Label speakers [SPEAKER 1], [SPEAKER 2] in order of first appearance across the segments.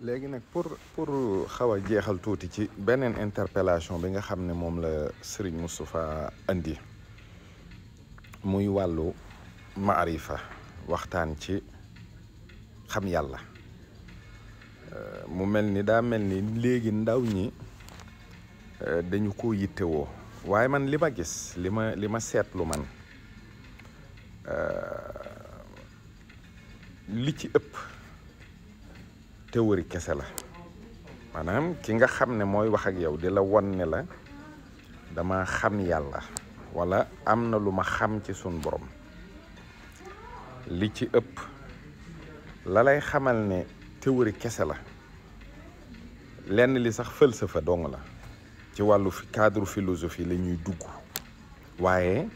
[SPEAKER 1] léegi nag pour xaw a jeexal tuuti ci beneen interpellation bi nga xam ne moom la Serigne Moustapha andi muy wàllu maarifa waxtaan ci xam yàlla mu mel ni daa mel ni léegi ndaw ñi dañu ko yittewoo waaye man li ma gis li ma seetlu man li ci ëpp théorie kese la maanaam ki nga xam ne mooy wax ak yow di la won ne la dama xam yàlla wala am na lu ma xam ci sun borom li ci ëpp la lay xamal ne théorie kese la lenn li sax falsafa dong la ci wàllu cadre philosophie la ñuy dugg waaye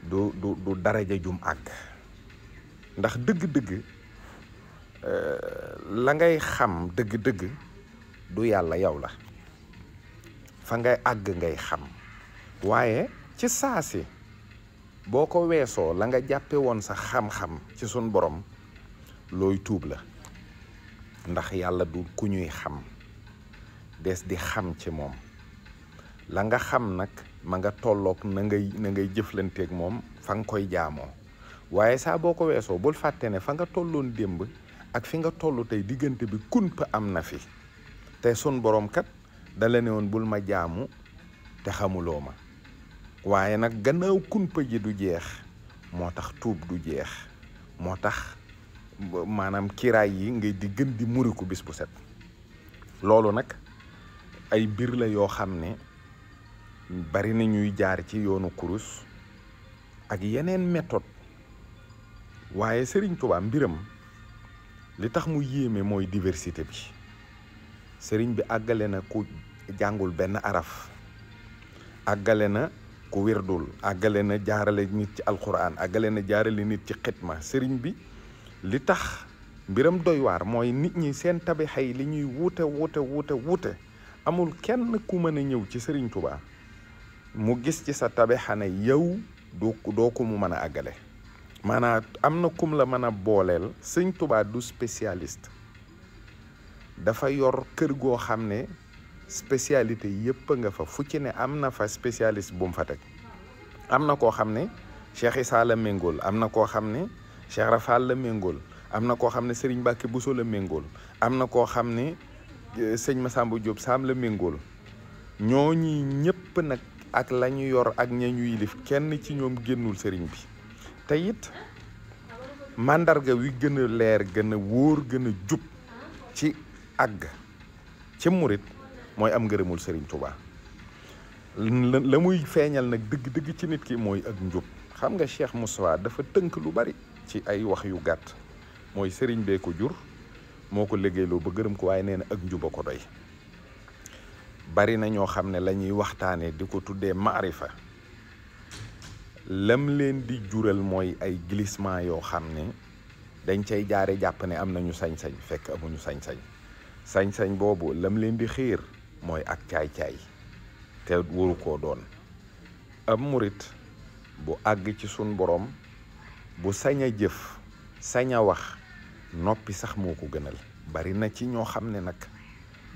[SPEAKER 1] du daraja jum àgg ndax dëgg-dëgg la ngay xam dëgg-dëgg du yàlla yow la fa ngay àgg ngay xam waaye ci saasi boo ko weesoo la nga jàppe woon sa xam-xam ci sun borom looy tuub la ndax yàlla du ku ñuy xam des di xam ci moom la nga xam nag ma nga tolloog na ngay jëflanteeg moom fa nga koy jaamoo waaye saa boo ko weesoo bul fàtte ne fa nga tolloon démb ak fi nga toll tey diggante bi kunpa am na fi te sun borom kat dala ne woon bul ma jaamu te xamuloo ma waaye nag gannaaw kunpa ji du jeex moo tax tuub du jeex moo tax maanaam kiraay yi ngay di gën di muriku bis bu set loolu nag ay mbir la yoo xam ne bari na ñuy jaar ci yoonu kurus ak yeneen méthode waaye Serigne Touba mbiram li tax mu yéeme mooy diversité bi Serigne bi àggale na ku jàngul benn araf àggale na ku wirdul àggale na jaarale nit ci alquran àggale na jaarale nit ci xitma Serigne bi li tax mbiram doy waar mooy nit ñi seen tabixa yi li ñuy wuute amul kenn ku mën a ñëw ci Serigne Touba mu gis ci sa tabixa ne yow doo ko mu mën a àggale maanaam am na kum la mën a booleel Sëñ Touba du spécialiste dafa yor kër goo xam ne spécialité yëpp nga fa fu ci ne am na fa spécialiste bu mu fa teg am na koo xam ne Cheikh Issa la méngool am na koo xam ne Cheikh Rafal la méngool am na koo xam ne Serigne Mbacke Bousso la méngool am na koo xam ne sëñ Massamba Diop Sam la méngool ñooñi ñëpp nag ak la ñu yor ak ña ñu yilif kenn ci ñoom génnul Serigne bi te it mandarga wi gën a leer gën a wóor gën a jub ci àgg ci murit mooy am ngërëmul Serigne Touba la muy feeñal nag dëgg-dëgg ci nit ki mooy ak njub xam nga Cheikh Moustapha dafa tënk lu bari ci ay wax yu gàtt mooy Serigne bee ko jur moo ko liggéeyloo ba gërëm ko waaye nee na ak njuba ko doy bari na ñoo xam ne la ñuy waxtaanee di ko tuddee maarifa lam leen di jural mooy ay glissement yoo xam ne dañ cay jaare jàpp ne am nañu sañ-sañ fekk amuñu sañ-sañ boobu lam leen di xiir mooy ak caay-caay te waru koo doon ab murit bu àgg ci sun borom bu sañ a jëf sañ a wax noppi sax moo ko gënal bari na ci ñoo xam ne nag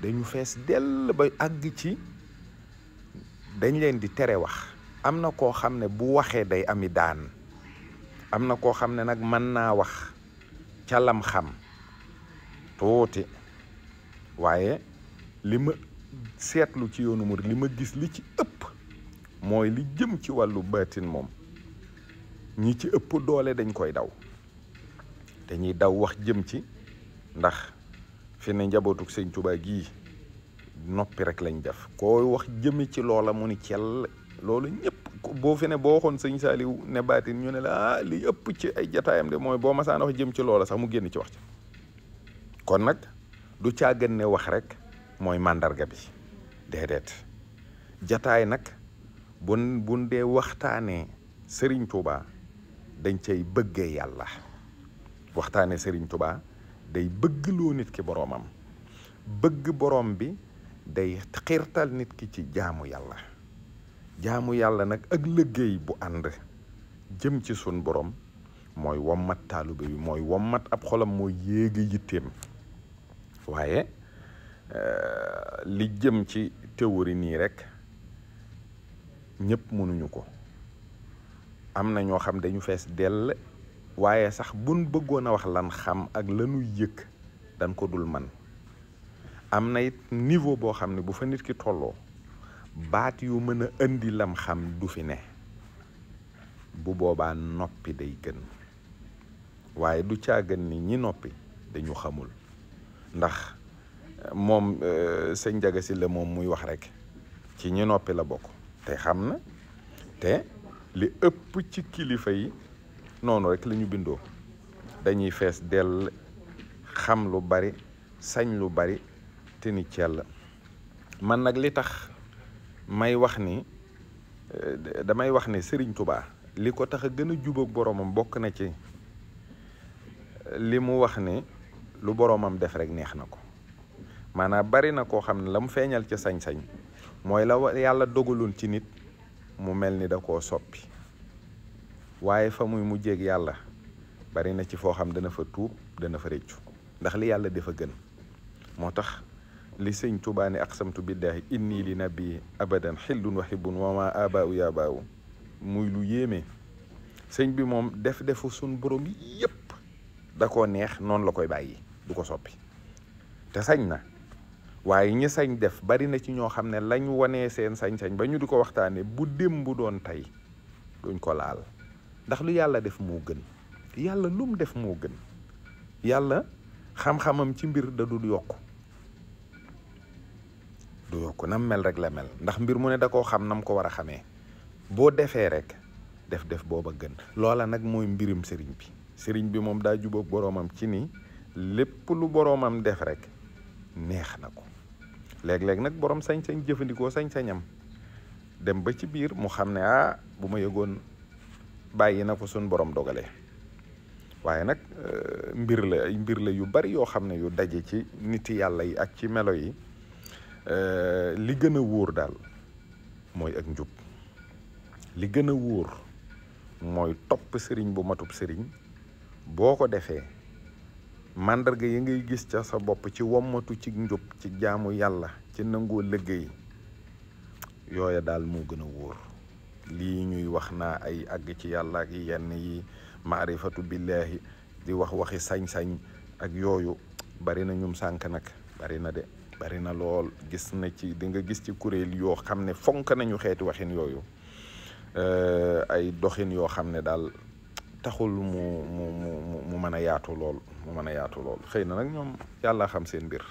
[SPEAKER 1] dañu fees dell ba àgg ci dañ leen di tere wax am na koo xam ne bu waxee day ami daan am na koo xam ne nag mën naa wax ca lam xam tuuti waaye li ma seetlu ci yoonu murid li ma gis li ci ëpp mooy li jëm ci wàllu baatin moom ñi ci ëpp doole dañ koy daw dañuy daw wax jëm ci ndax fi ne njabootu Sëñ Tuubaa gii noppi rek lañ def koo wax jëme ci loola mu ni cell loolu ñëpp boo fi ne boo waxoon Sëñ Saaliw ne baatin ñu ne la li ëpp ci ay jataayam de mooy boo masaan wax jëm ci loola sax mu génn ci wax ci kon nag du càggan ne wax rek mooy màndarga bi déedéet jataay nag bun dee waxtaanee Serigne Touba dañ cay bëggee yàlla waxtaanee Serigne Touba day bëggloo nit ki boroomam bëgg boroom bi day xiirtal nit ki ci jaamu yàlla nag ak liggéey bu ànd jëm ci sun borom mooy wommat taalube bi mooy wommat ab xolam mooy yéega yitteem waaye li jëm ci théorie nii rek ñëpp mënuñu ko. am na ñoo xam dañu fees dell waaye sax buñ bëggoon a wax lan xam ak lanuy yëg dañ ko dul man. am na it niveau boo xam ne bu fa nit ki tolloo baat yu mën a indi lam xam du fi ne. bu boobaa noppi day gën waaye du caagan ni ñi noppi dañu xamul. ndax moom sëñ Njaga Sylla moom muy wax rek ci ñi noppi la bokk te xam na te li ëpp ci kilifa yi noonu rek la ñu bindoo. dañuy fees dell xam lu bari sañ lu bari te ni cell. man nag li tax may wax ni damay wax ni Sëriñ Tubaa li ko tax a gën a jubóog boroomam bokk na ci li mu wax ni lu boroomam def rek neex na ko. maanaam bari na koo xam ne la mu feeñal ci sañ-sañ mooy la yàlla dogaloon ci nit mu mel ni da koo soppi waaye fa muy mujjeeg yàlla bari na ci foo xam dana fa tuub dana fa rëccu ndax li yàlla dafa gën. moo tax li sëñ Tuubaa ne aqsamtu billaahi inni li nabi abadan xillun wa hibbun wa ma abaau ya baawu muy lu yéeme. sëñ bi moom defu suñ borom yépp da koo neex noonu la koy bàyyi du ko soppi te sañ na. waaye ñi sañ def bari na ci ñoo xam ne lañ wanee seen sañ-sañ ba ñu di ko waxtaane bu démb doon tey duñ ko laal ndax lu yàlla def moo gën. yàlla lu mu def moo gën. yàlla xam-xamam ci mbir da dul yokk du yokk nam mel rek la mel ndax mbir mu ne da koo xam nam ko war a xamee. boo defee rek def booba gën. loola nag mooy mbirum sëriñ bi. sëriñ bi moom daa jubóog boroomam ci ni lépp lu boroomam def rek neex na ko. léeg-léeg nag borom sañ-sañ jëfandikoo sañ-sañam dem ba ci biir mu xam ne bu ma yëgoon bàyyi na ko suñ borom dogalee. waaye nag mbir la yu bari yoo xam ne yu daje ci niti yàlla yi ak ci melo yi. li gën a wóor daal mooy ak njub. li gën a wóor mooy topp sëriñ bu matub sëriñ. boo ko defee màndarga yi ngay gis ca sa bopp ci wommatu ci njub ci jaamu yàlla ci nangoo liggéey yooya daal moo gën a wóor. lii ñuy wax naa ay àgg ci yàlla ak yenn yi maarifatu billaahi di wax waxi sañ-sañ ak yooyu bari na ñum sànk nag bari na de bari na lool. gis na ci di nga gis ci kuréel yoo xam ne fonk nañu xeeti waxin yooyu ay doxin yoo xam ne daal taxul mu mën a yaatu lool xëy na nag ñoom yàlla xam seen mbir.